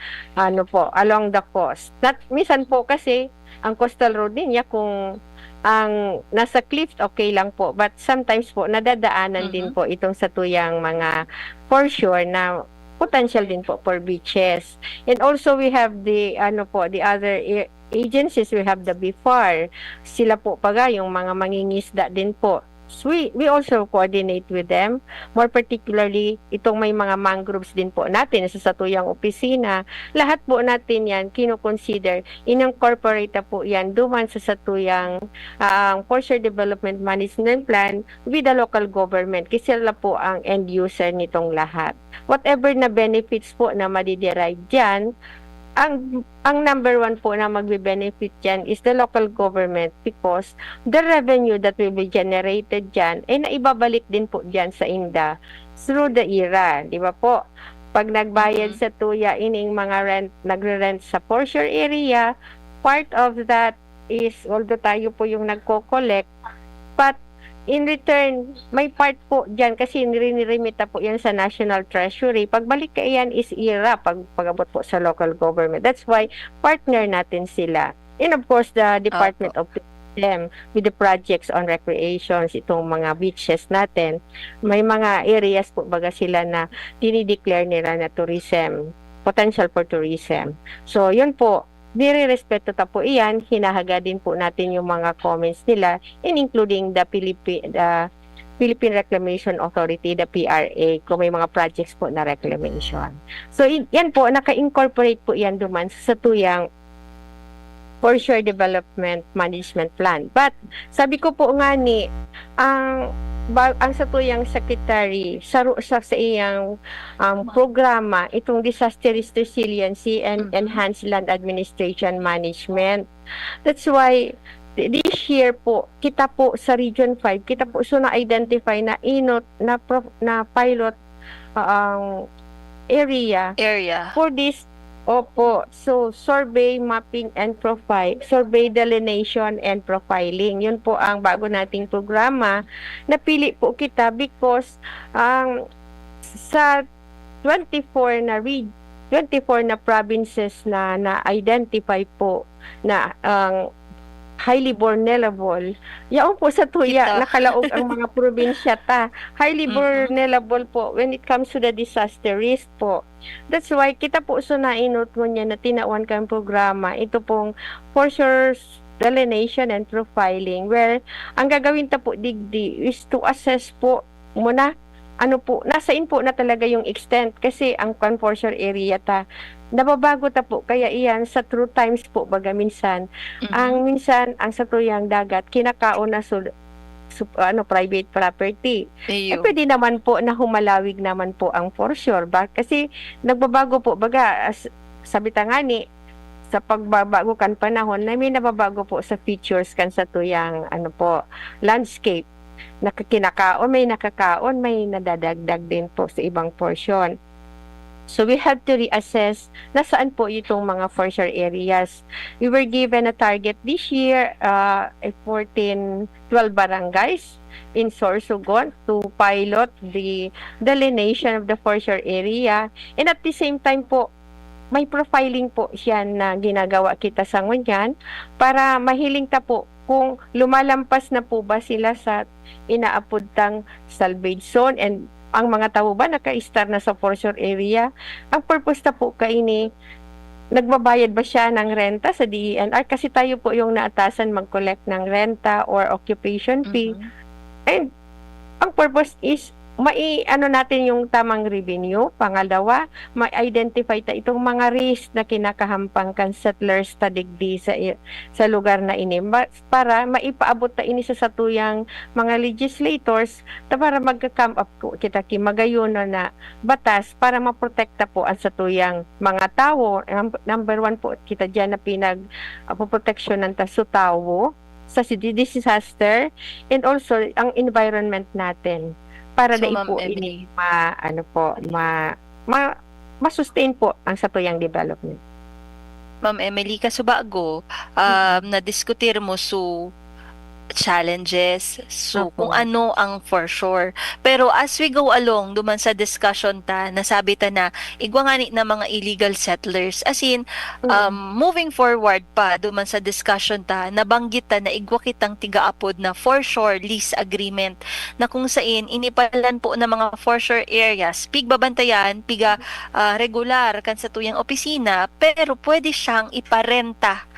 along the coast. Minsan po kasi ang coastal road din kung ang nasa cliff, okay lang po, but sometimes po nadadaanan din po itong sa tuyang mga foreshore na potential din po for beaches. And also we have the other agencies. We have the BIFAR, sila po yung mga mangingisda din po. So we also coordinate with them, more particularly itong may mga mangroves din po natin sa satuyang opisina. Lahat po natin yan kino-consider, in-incorporate po yan duman sa satuyang foreshore development management plan with the local government, kasi sila po ang end user nitong lahat. Whatever na benefits po na madiderive dyan, ang number one po na magbe-benefit dyan is the local government, because the revenue that will be generated dyan ay naibabalik din po dyan sa INDA through the IRA. Di ba po? Pag nagbayad sa tuya ining mga nagre-rent sa foreshore area, part of that is, although tayo po yung nagko-collect, but in return, may part po dyan kasi niriniremita po yan sa National Treasury. Pagbalik ka yan is IRA pag-abot po sa local government. That's why partner natin sila. And of course, the Department of Tourism with the projects on recreations, itong mga beaches natin, may mga areas po baga sila na dinideclare nila na tourism, potential for tourism. So, yun po, nire-respeto ta po iyan, hinahaga din po natin yung mga comments nila, and including the Philippine Reclamation Authority, the PRA, kung may mga projects po na reclamation. So, yan po, naka-incorporate po yan duman sa tuyang for sure development management plan. But sabi ko po nga ni ang sa tuyang secretary sa iyang programa itong disaster risk resiliency and enhanced land administration management. That's why this year po kita po sa Region 5 kita po so na-identify na na pilot area for this. Opo. So, survey, mapping, and profile. Survey, delineation, and profiling. Yun po ang bago nating programa. Napili po kita because sa 24 na provinces na na-identify po na highly vulnerable. Yaon po sa tuya, nakalaog ang mga probinsya ta. Highly vulnerable po when it comes to the disaster risk po. That's why kita po so nainot mo niya na tinawan kang programa. Ito pong for sure delineation and profiling where ang gagawin ta po digdi is to assess po muna ano po, nasa in po na talaga yung extent kasi ang conforcer area ta nababago ta po kaya iyan sa true times po baga minsan ang sa tuyang dagat kinakaon na private property. Pwede naman po na humalawig naman po ang foreshore kasi nagbabago po baga sabi ta nga ni sa pagbabago kan panahon na may nababago po sa features kan sa tuyang landscape. Kinakaon, may nakakaon, may nadadagdag din po sa ibang portion. So we have to reassess nasaan po itong mga foreshore areas. We were given a target this year, 12 barangays in Sorsogon to pilot the delineation of the foreshore area. And at the same time po, may profiling po siya na ginagawa kita sa ngunyan para mahiling ta po kung lumalampas na po ba sila sa inaapudtang salvage zone and ang mga tao ba naka-star na sa foreshore area. Ang purpose na po kaini, nagbabayad ba siya ng renta sa DENR? Kasi tayo po yung naatasan mag-collect ng renta or occupation fee. And ang purpose is natin yung tamang revenue. Pangalawa, ma-identify ta itong mga risk na kinakahampangkan settlers ta digdi sa lugar na ini para maipaabot ta ini sa satuyang mga legislators para magka-come up kita kimagayon na batas para maprotekta po ang satuyang mga tao. Number 1 po kita diyan na proteksyonan ta sa tao sa disaster and also ang environment natin. Para so, po ini ma-sustain po ang satuyang development. Ma'am Emily, kasubago, na-diskutir mo challenges, kung ano ang for sure. Pero as we go along, duman sa discussion ta, nasabi ta na, igwa nga na mga illegal settlers. As in, moving forward pa, duman sa discussion ta, nabanggit ta na igwa kitang tigaapod na for sure lease agreement, na kung saan, inipalan po na mga for sure areas, pigbabantayan, regular, kan sa tuyang opisina, pero pwede siyang iparenta,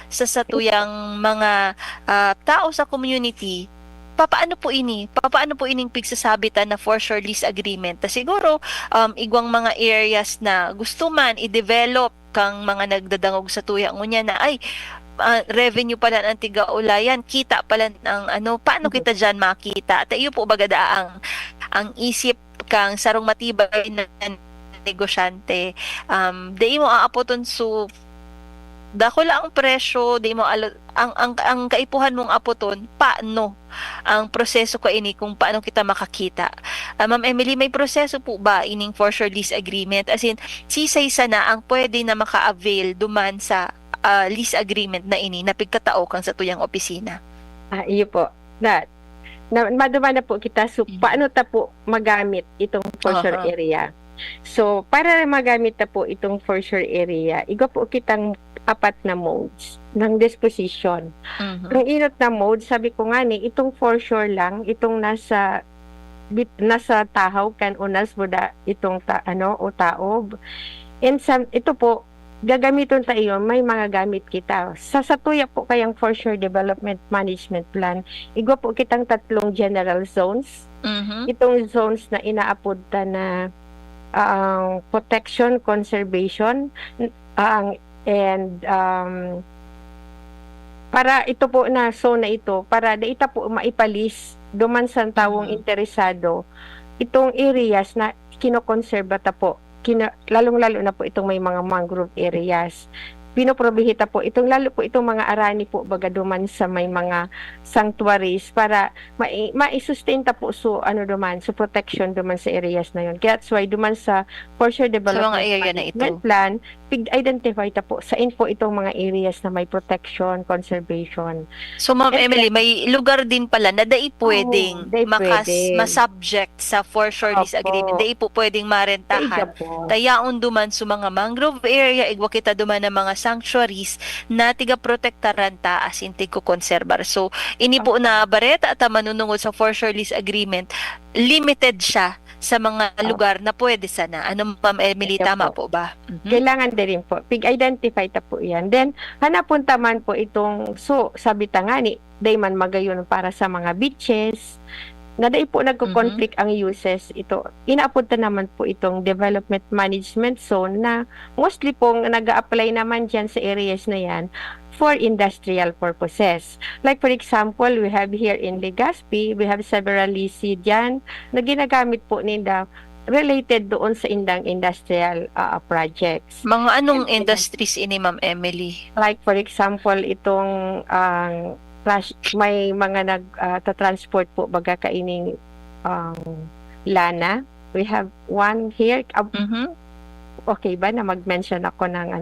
sa satuyang mga tao sa community. Paano po ining pigsasabitan na for sure lease agreement? Siguro igwang mga areas na gusto man i-develop kang mga nagdadangog sa tuyang unya na ay revenue pala ng tiga-ulayan, kita pala ng paano kita dyan makita? At iyo po bagada ang isip kang sarong matibay na negosyante. Di mo aapoton dako lang ang presyo, di mo ang kaipuhan mong apoton, paano ang proseso ko ini kung paano kita makakita. Ma'am Emily, may proseso po ba ining for sure lease agreement? As in, sisay sana ang pwede na maka-avail duman sa lease agreement na ini napigkatao kang sa tuyang opisina. Iyo po. Maduma na po kita. So, paano ta po magamit itong for sure Aha. area? So, para magamit na po itong for sure area, igo po kitang apat na modes ng disposition. Mhm. Ang inot na mode, sabi ko nga ni, itong for sure lang, itong nasa tahaw kan o nasboda itong o taob. And ito po, gagamiton tayo, may mga gamit kita. Sa satuya po kayang for sure development management plan, igo po kitang tatlong general zones. Mhm. Itong zones na inaapod ta na protection, conservation, and para ito po na zone na ito, para daita po maipalis duman sa tawong interesado, itong areas na kinokonserba ta po, lalong-lalo na po itong may mga mangrove areas. Pinoprobihita po lalo po itong mga arani po baga duman sa may mga sanctuaries para ma-sustain ta po so duman so protection duman sa areas na yon. Kaya that's why duman sa for sure development mga area na ito. management plan, identify ta po sa info itong mga areas na may protection, conservation. So Ma'am And Emily, may lugar din pala na dai pwedeng dai pwede. ma-subject sa for sure lease Opo. agreement. Dai po pwedeng marentahan. Po. Tayaon duman sa mga mangrove area, igwa kita duman ng mga sanctuaries na tiga protektaran ta as in tigo konserbar. So ini po na bareta at manunungod sa for sure lease agreement, limited siya sa mga lugar na pwede sana. Ano Ma'am Emily, Opo. tama po ba? Mhm. Kailangan din rin po. Pig-identify ta po yan. Then, hanapon taman po itong, so, sabi ta nga ni, day man magayon para sa mga beaches, na day po nagko-conflict ang uses ito. Inaapod ta naman po itong development management zone na mostly pong nag-a-apply naman dyan sa areas na yan for industrial purposes. Like for example, we have here in Legazpi, we have several leasing dyan na ginagamit po ninda related doon sa indang industrial projects. Mga anong And- industries ini Ma'am Emily? Like for example, itong may mga nag-transport po baga kaining lana. We have one here. Mhm. Okay ba na mag-mention ako ng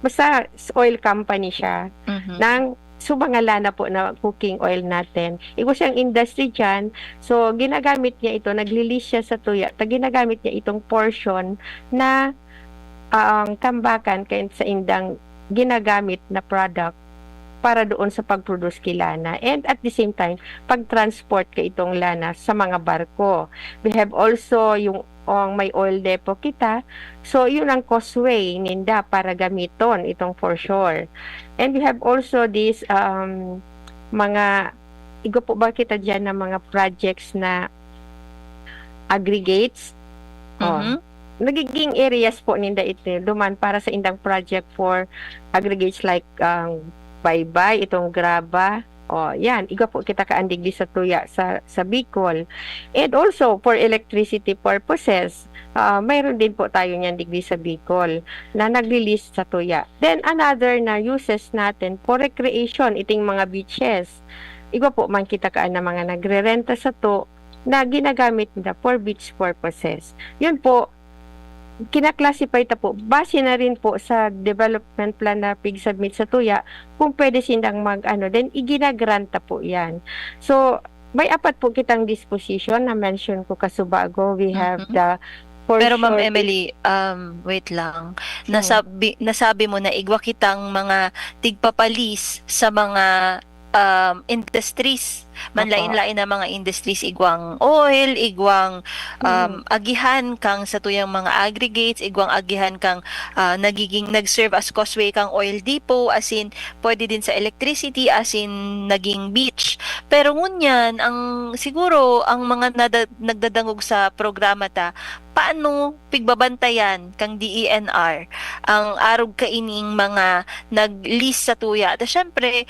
basta oil company siya Mhm. ng mga lana po na cooking oil natin. Ito siyang industry dyan. So, ginagamit niya ito, nag-release siya sa tuya. Ginagamit niya itong portion na tambakan kaya sa indang ginagamit na product para doon sa pag-produce kay lana. And at the same time, pag-transport ka itong lana sa mga barko. We have also yung may oil depot kita. So, yun ang causeway ninda para gamiton itong for sure. And we have also this mga igo po ba kita dyan ng mga projects na aggregates. Mhm. Nagiging areas po ninda ito duman para sa indang project for aggregates like baybay, itong graba. Yan, iga po kita kaandig di sa tuya sa Bicol. And also for electricity purposes, mayroon din po tayo niyan digdi sa Bicol na nag-release sa tuya. Then another na uses natin for recreation, iting mga beaches. Iga po man kita kaan na mga nagre-renta sa to na ginagamit nila for beach purposes. Yun po, kinaklasify ta po, base na rin po sa development plan na pig-submit sa tuya, kung pwede silang then iginagranta po yan. So, may apat po kitang disposition na mention ko kasubago. We have the for Pero Ma'am sure- Emily, wait lang. Sure. Nasabi mo na igwa kitang mga tigpapalis sa mga industries. Manlain-lain na mga industries, igwang oil, igwang agihan kang sa tuyang mga aggregates, igwang agihan kang nag-serve as causeway kang oil depot, as in pwede din sa electricity, as in naging beach. Pero ngunyan, siguro ang mga nagdadangog sa programa ta, paano pigbabantayan kang DENR ang arog kaining mga nag-lease sa tuya? At syempre,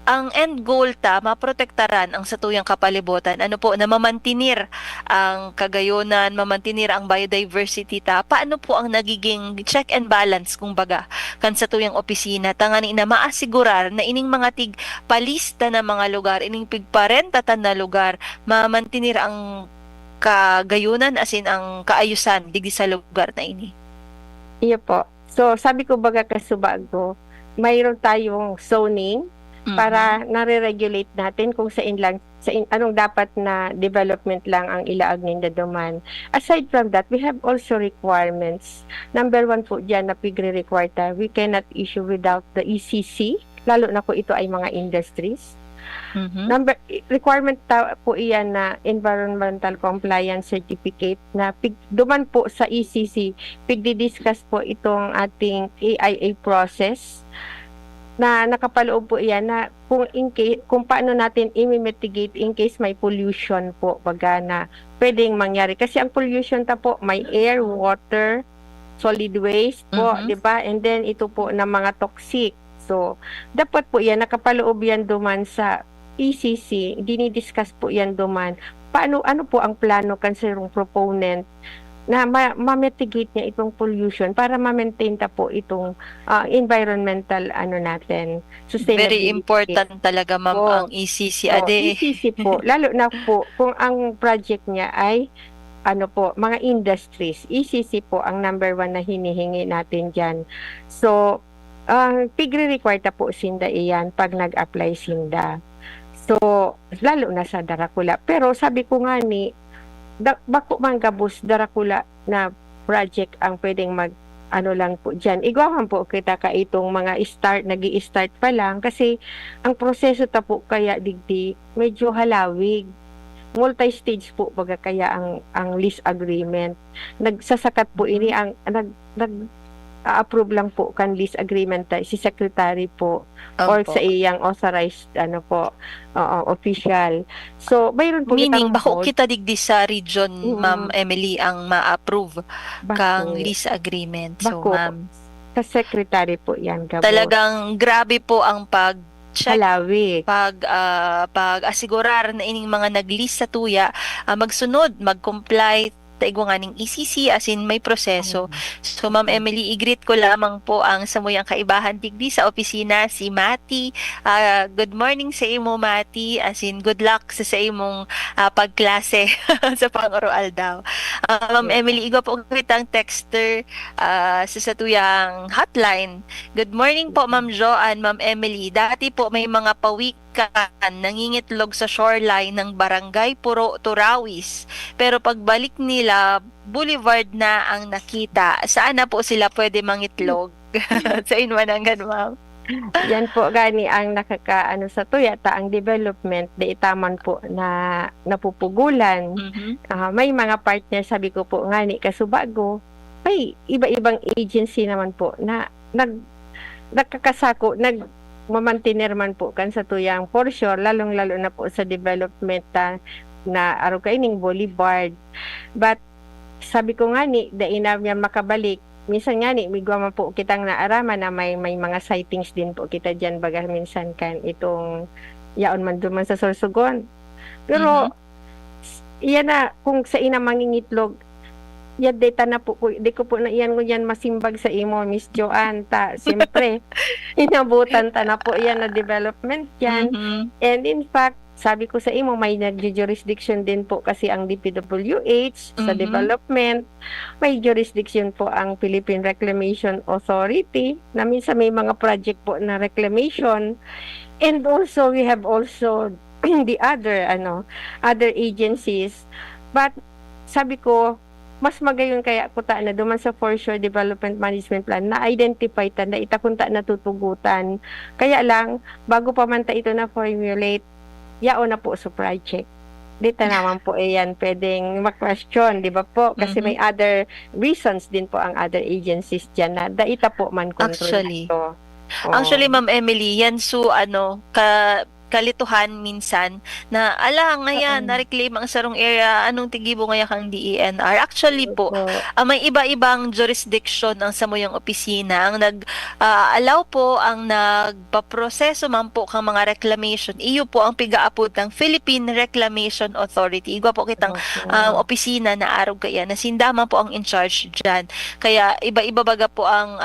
ang end goal ta, maprotektaran ang satuyang kapalibutan. Ano po, na mamantinir ang kagayonan, mamantinir ang biodiversity ta. Paano po ang nagiging check and balance, kumbaga, kan satuyang opisina, tangani na maasigurar na ining mga palista na mga lugar, ining pigparentatan na lugar, mamantinir ang kagayunan, as in ang kaayusan digdi sa lugar na ini. Iya po. So, sabi ko baga kasubago, mayroon tayong zoning Mhm. para nare-regulate natin kung anong dapat na development lang ang ilaag ng daduman. Aside from that, we have also requirements. Number one po dyan na pigre-require tayo, we cannot issue without the ECC, lalo na po ito ay mga industries. Mhm. Requirement po iyan na environmental compliance certificate na duman po sa ECC, pigdi-discuss po itong ating AIA process na nakapaloob po iyan na kung paano natin i-mitigate in case may pollution po baga na pwedeng mangyari. Kasi ang pollution po may air, water, solid waste po, Mhm. di ba? And then ito po na mga toxic. So, dapat po yan, nakapaloob yan duman sa ECC, dinidiscuss po yan duman. Ano po ang plano kanserong proponent na ma-mitigate niya itong pollution para ma-maintain ta po itong environmental natin, sustainability. Very important talaga, ma'am, Oo. ang ECC. Oh, Ade. ECC po, lalo na po kung ang project niya ay mga industries. ECC po ang number one na hinihingi natin dyan. So, pigre-require ta po sinda iyan pag nag-apply sinda. So, lalo na sa Daracula. Pero sabi ko nga bako man gabos Daracula na project ang pwedeng lang po dyan. Igwahan po kita ka itong mga nag-i-start pa lang kasi ang proseso ta po kaya digdi medyo halawig. Multi-stage po baga kaya ang lease agreement. Nagsasakat po ini ang approve lang po kan lease agreement si secretary po or Opo. sa iyang authorized official. So mayroon po Meaning, kitang bako code. kita digdi sa region, Mm. Ma'am Emily, ang ma-approve kang Bako. lease agreement. So, Bako. ma'am, Sa secretary po yan gabo. talagang grabe po ang pag-check, halawig. pag-asigurar na ining mga nag-lease sa tuya, magsunod, mag-comply taigwa nga ning ECC as in may proseso. So, Ma'am Emily, i-greet ko lamang po ang samuyang kaibahan digdi sa opisina, si Mati. Good morning sa imo, Mati. As in, good luck sa imong pagklase sa pang-oral daw. Ma'am Emily, igwa po kitang texter sa tuyang hotline. Good morning po, Ma'am Joanne, Ma'am Emily. Dati po may mga pawikan nangingitlog sa shoreline ng barangay Puro Turawis. Pero pagbalik nila, boulevard na ang nakita. Saan na po sila pwede mangitlog? Sa Inwanangan, ma'am. Yan po gani ang nakakaano sa tuya ta ang development di itaman po na napupugulan. Mhm. May mga partner sabi ko po ngani kasubago. May iba-ibang agency naman po na nagkakasako mamantener man po kan sa tuyang for sure lalong-lalo na po sa development na araw kaining boulevard. But sabi ko nga dainaw niya makabalik. Minsan nga migwa man po kitang naaraman na may mga sightings din po kita dyan baga minsan kan itong yaon man duman sa Sorsogon. Pero iyan na kung sa ina mangingitlog yan data na po di ko po na iyan ko yan masimbag sa imo Miss Joanne ta siyempre inabutan ta na po iyan na development yan. Mhm. And in fact sabi ko sa imo may nagjo-jurisdiction din po kasi ang DPWH sa Mhm. development, may jurisdiction po ang Philippine Reclamation Authority na minsan may mga project po na reclamation, and also we have also the other agencies. But sabi ko mas magayon kaya kuta na duman sa Foreshore Development Management Plan na identify ta na itakunta na tutugutan. Kaya lang bago pa man ta ito na formulate yao na po sa project. Dito naman po yan pwedeng ma-question, di ba po? Kasi Mhm. may other reasons din po ang other agencies dyan na daita po man control Actually. ito. Actually, Ma'am Emily, yan kalituhan minsan na ngayon na-reclaim ang sarong area, anong tigibo ngaya kang DENR. Actually po, may iba-ibang jurisdiction ang samuyang opisina ang allow po ang nagpaproseso man po kang mga reclamation. Iyo po ang pigaapod ng Philippine Reclamation Authority. Igwa po kitang opisina na araw kaya na sindaman po ang in charge dyan. Kaya iba-iba baga po ang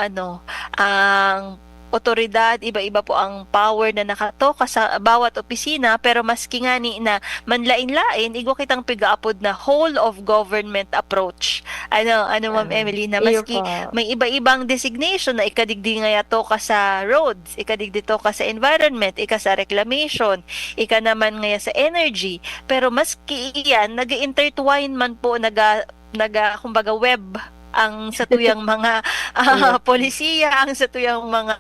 ang otoridad, iba-iba po ang power na nakatoka sa bawat opisina, pero maski nga ni na manlain-lain, igo kitang pigaapod na whole of government approach. Ano Ma'am Emily, na Iyo maski po. may iba-ibang designation na ikadigdi nga yato ka sa roads, ikadigdi to ka sa environment, ika sa reclamation, ika naman nga sa energy, pero maski iyan, nag-intertwine man po, kumbaga web ang satuyang mga polisiya, ang satuyang mga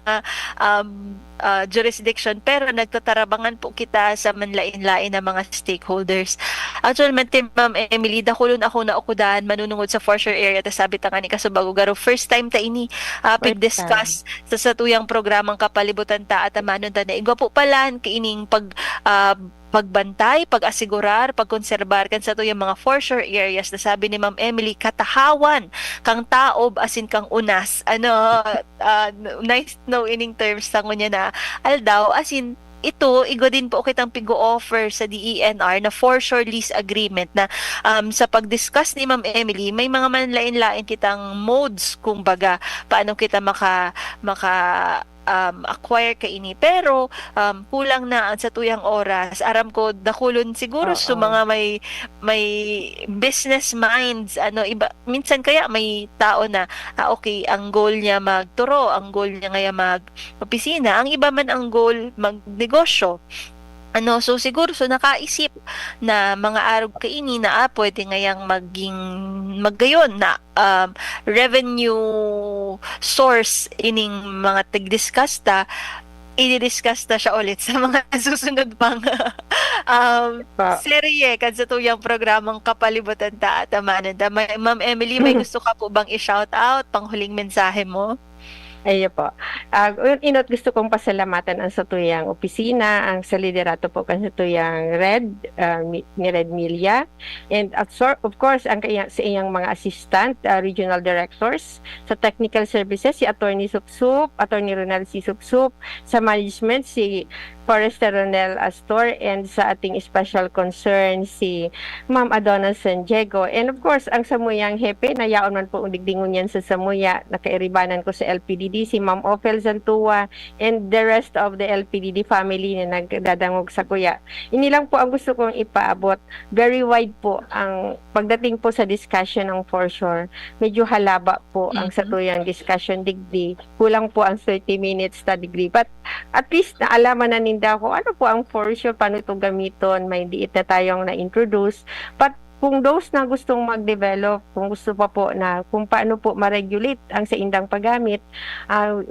jurisdiction, pero nagtatarabangan po kita sa manlain-lain na mga stakeholders. Actually, Ma'am Emily, dakulon ako na ukudan manunungod sa foreshore area, ta sabi ta nga ni Kasubago Garo, first time ta ini pig-discuss sa satuyang programang kapalibutan ta at amanon ta na igwa po palan kaining pagbantay, pag-asigurar, pagkonserbar kan sa tuyang mga foreshore areas na sabi ni Ma'am Emily, katahawan kang taob asin kang unas. Nice no ining terms tango niya na aldaw asin ito, igo din po kitang pigo-offer sa DENR na foreshore lease agreement na sa pag-discuss ni Ma'am Emily, may mga manlain-lain kitang modes, kumbaga, paano kita acquire kaini, pero kulang na sa tuyang oras. Aram ko dakulon siguro sa mga may business minds, iba minsan kaya may tao na okay, ang goal niya magturo, ang goal niya ngaya mag-opisina, ang iba man ang goal magnegosyo. So siguro nakaisip na mga araw kaini na pwede ngayang maggayon na revenue source ining mga tig-discuss ta, i-discuss ta siya ulit sa mga susunod pang serye kan sa tuyang programang kapalibutan ta at amanan ta. Ma'am Emily, may gusto ka po bang i-shout out, panghuling mensahe mo? Ayo po. Inot gusto kong pasalamatan ang satuyang opisina, ang sa liderato po kan satuyang ni Red Milia, and of course ang sa iyang mga assistant, regional directors, sa technical services si Attorney Supsup, Attorney Ronald C. Supsup, sa management si Forrester Ronel Astor, and sa ating special concern si Ma'am Adona San Diego, and of course ang samuyang hepe na yaon man po undigdingon yan sa samuya, nakairibanan ko sa LPDD si Ma'am Ophel Zantua and the rest of the LPDD family na nagdadangog sa kuya. Ini lang po ang gusto kong ipaabot. Very wide po ang pagdating po sa discussion ng foreshore. Medyo halaba po ang satuyang discussion digdi. Kulang po ang 30 minutes na degree. But at least naalaman na ninda ko ano po ang foreshore, paano ito gamiton, may diit na tayong na-introduce. But kung those na gustong mag-develop, kung gusto pa po na kung paano po ma-regulate ang sa indang paggamit,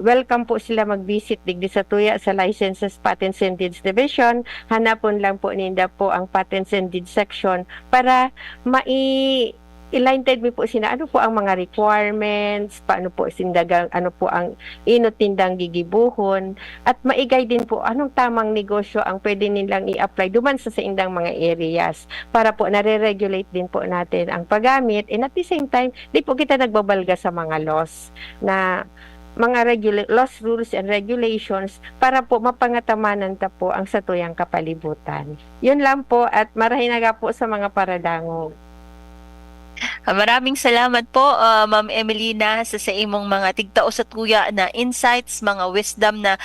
welcome po sila mag-visit digdi sa tuya sa Licenses, Patents and Deeds Division. Hanapon lang po ninda po ang Patents and Deeds section para i-line po sina ano po ang mga requirements, paano po sindagang, ano po ang inutindang gigibuhon, at maigay din po anong tamang negosyo ang pwede nilang i-apply duman sa indang mga areas para po nare-regulate din po natin ang paggamit, and at the same time di po kita nagbabalga sa mga laws na mga laws, rules, and regulations para po mapangatamanan ta po ang satuyang kapalibutan. Yun lang po, at marahin na po sa mga paradangog. Maraming salamat po, Ma'am Emelina, sa imong mga tigtao sa tuya na insights, mga wisdom na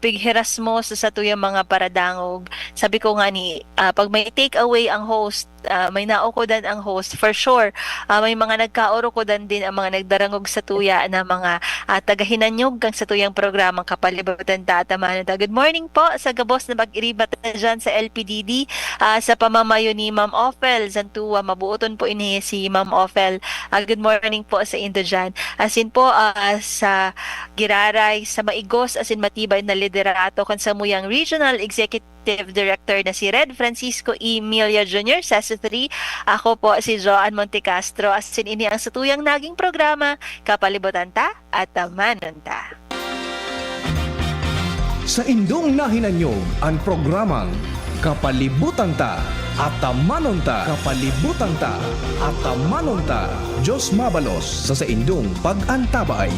pighiras mo sa tuyang mga paradangog. Sabi ko nga ni, pag may take away ang host, may naukodan ang host, for sure, may mga nagkaorokodan din ang mga nagdarangog sa tuya na mga tagahinanyog kang sa tuyang programang kapalibutan ta at amanan ta. Good morning po sa gabos na mag-iribat na dyan sa LPDD, sa pamamayo ni Ma'am Ophel Zantua. Mabuoton po ini si Ma'am Ophel. Good morning po sa Indo dyan. Asin po sa Giraray, sa maigos asin matibay na liderato kan sa muyang Regional Executive Director na si Red Francisco Emilia Jr. sa 3. Ako po si Joan Montecastro. Asin ini ang satuyang naging programa Kapalibutan ta at Amanon ta. Sa indong nahinanyog ang programang Kapalibutan ta at Amanon ta. Kapalibutan ta at Amanon ta. Diyos mabalos sa indong pag-antabay.